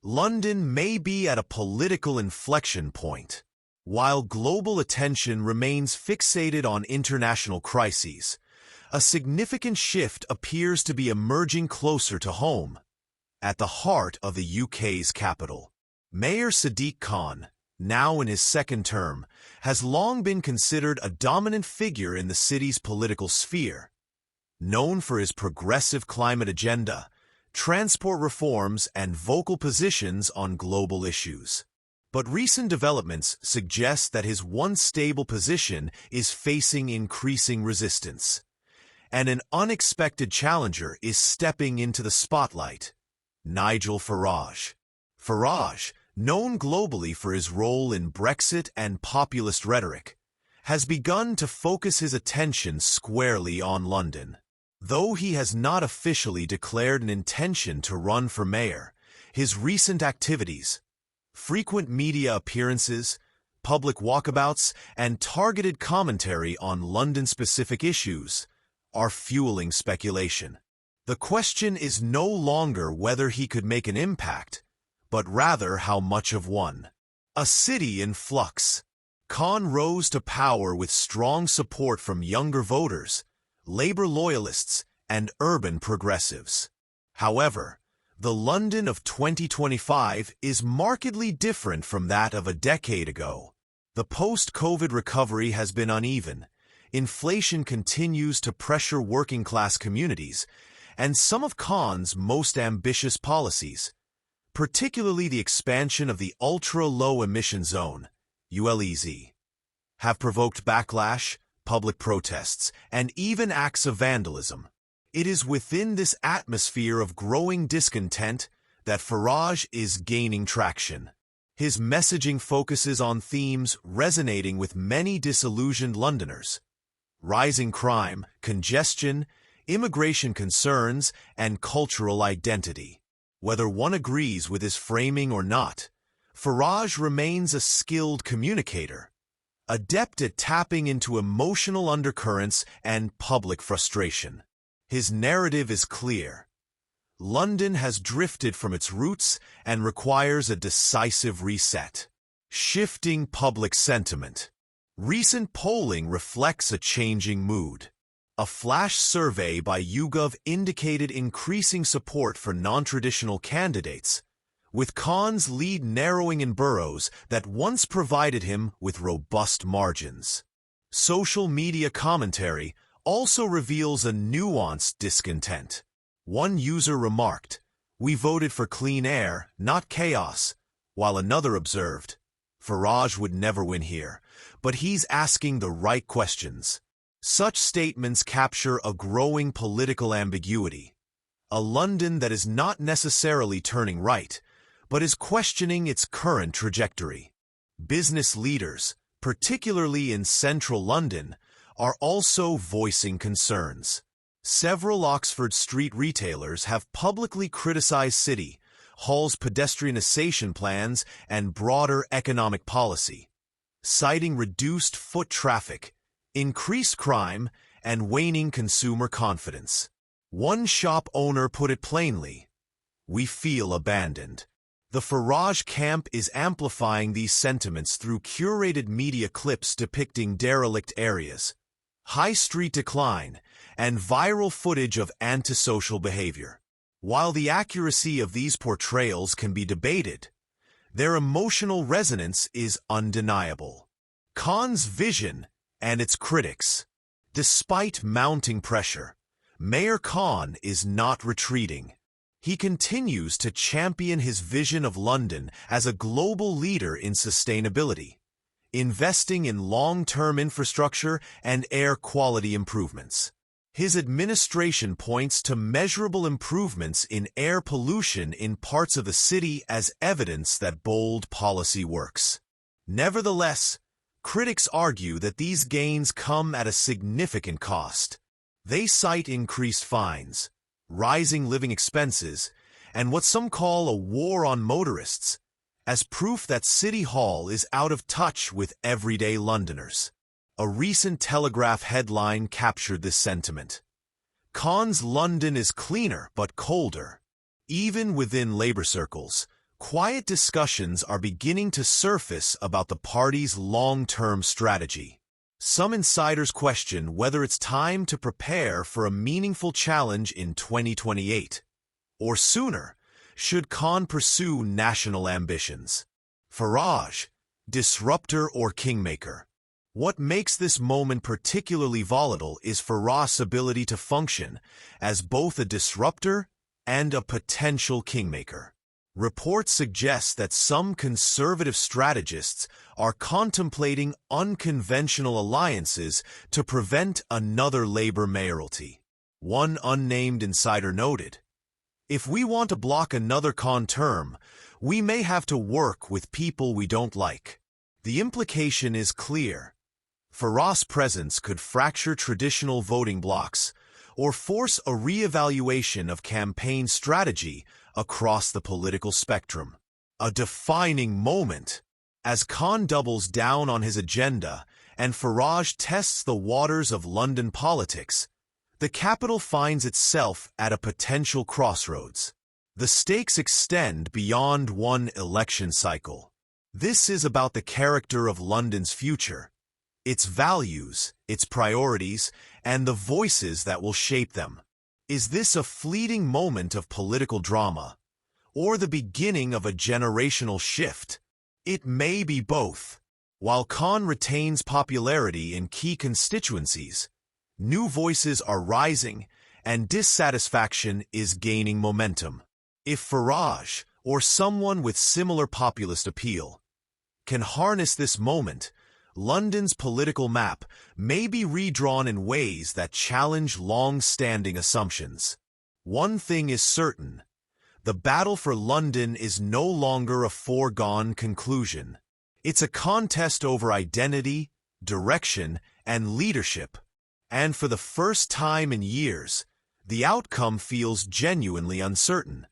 London may be at a political inflection point. While global attention remains fixated on international crises, a significant shift appears to be emerging closer to home. At the heart of the UK's capital, Mayor Sadiq Khan, now in his second term, has long been considered a dominant figure in the city's political sphere. Known for his progressive climate agenda, transport reforms, and vocal positions on global issues. But recent developments suggest that his once stable position is facing increasing resistance, and an unexpected challenger is stepping into the spotlight: Nigel Farage. Farage, known globally for his role in Brexit and populist rhetoric, has begun to focus his attention squarely on London. Though he has not officially declared an intention to run for mayor, his recent activities, frequent media appearances, public walkabouts, and targeted commentary on London-specific issues are fueling speculation. The question is no longer whether he could make an impact, but rather how much of one. A city in flux. Khan rose to power with strong support from younger voters, Labour loyalists, and urban progressives. However, the London of 2025 is markedly different from that of a decade ago. The post-COVID recovery has been uneven. Inflation continues to pressure working-class communities, and some of Khan's most ambitious policies, particularly the expansion of the ultra-low emission zone, ULEZ, have provoked backlash, public protests, and even acts of vandalism. It is within this atmosphere of growing discontent that Farage is gaining traction. His messaging focuses on themes resonating with many disillusioned Londoners: rising crime, congestion, immigration concerns, and cultural identity. Whether one agrees with his framing or not, Farage remains a skilled communicator, adept at tapping into emotional undercurrents and public frustration. His narrative is clear. London has drifted from its roots and requires a decisive reset. Shifting public sentiment. Recent polling reflects a changing mood. A flash survey by YouGov indicated increasing support for non-traditional candidates, with Khan's lead narrowing in boroughs that once provided him with robust margins. Social media commentary also reveals a nuanced discontent. One user remarked, "We voted for clean air, not chaos," while another observed, "Farage would never win here, but he's asking the right questions." Such statements capture a growing political ambiguity. A London that is not necessarily turning right, but is questioning its current trajectory. Business leaders, particularly in central London, are also voicing concerns. Several Oxford Street retailers have publicly criticized City Hall's pedestrianisation plans and broader economic policy, citing reduced foot traffic, increased crime, and waning consumer confidence. One shop owner put it plainly, "We feel abandoned." The Farage camp is amplifying these sentiments through curated media clips depicting derelict areas, high street decline, and viral footage of antisocial behavior. While the accuracy of these portrayals can be debated, their emotional resonance is undeniable. Khan's vision and its critics. Despite mounting pressure, Mayor Khan is not retreating. He continues to champion his vision of London as a global leader in sustainability, investing in long-term infrastructure and air quality improvements. His administration points to measurable improvements in air pollution in parts of the city as evidence that bold policy works. Nevertheless, critics argue that these gains come at a significant cost. They cite increased fines, rising living expenses, and what some call a war on motorists, as proof that City Hall is out of touch with everyday Londoners. A recent Telegraph headline captured this sentiment. Khan's London is cleaner but colder. Even within Labour circles, quiet discussions are beginning to surface about the party's long-term strategy. Some insiders question whether it's time to prepare for a meaningful challenge in 2028, or sooner, should Khan pursue national ambitions. Farage, disruptor or kingmaker. What makes this moment particularly volatile is Farage's ability to function as both a disruptor and a potential kingmaker. Reports suggest that some conservative strategists are contemplating unconventional alliances to prevent another Labour mayoralty. One unnamed insider noted, "If we want to block another Khan term, we may have to work with people we don't like." The implication is clear. Farage's presence could fracture traditional voting blocs or force a re-evaluation of campaign strategy across the political spectrum. A defining moment as Khan doubles down on his agenda and Farage tests the waters of London politics. The capital finds itself at a potential crossroads. The stakes extend beyond one election cycle. This is about the character of London's future, its values, its priorities, and the voices that will shape them. Is this a fleeting moment of political drama, or the beginning of a generational shift? It may be both. While Khan retains popularity in key constituencies, new voices are rising and dissatisfaction is gaining momentum. If Farage, or someone with similar populist appeal, can harness this moment, London's political map may be redrawn in ways that challenge long-standing assumptions. One thing is certain: the battle for London is no longer a foregone conclusion. It's a contest over identity, direction, and leadership. And for the first time in years, the outcome feels genuinely uncertain.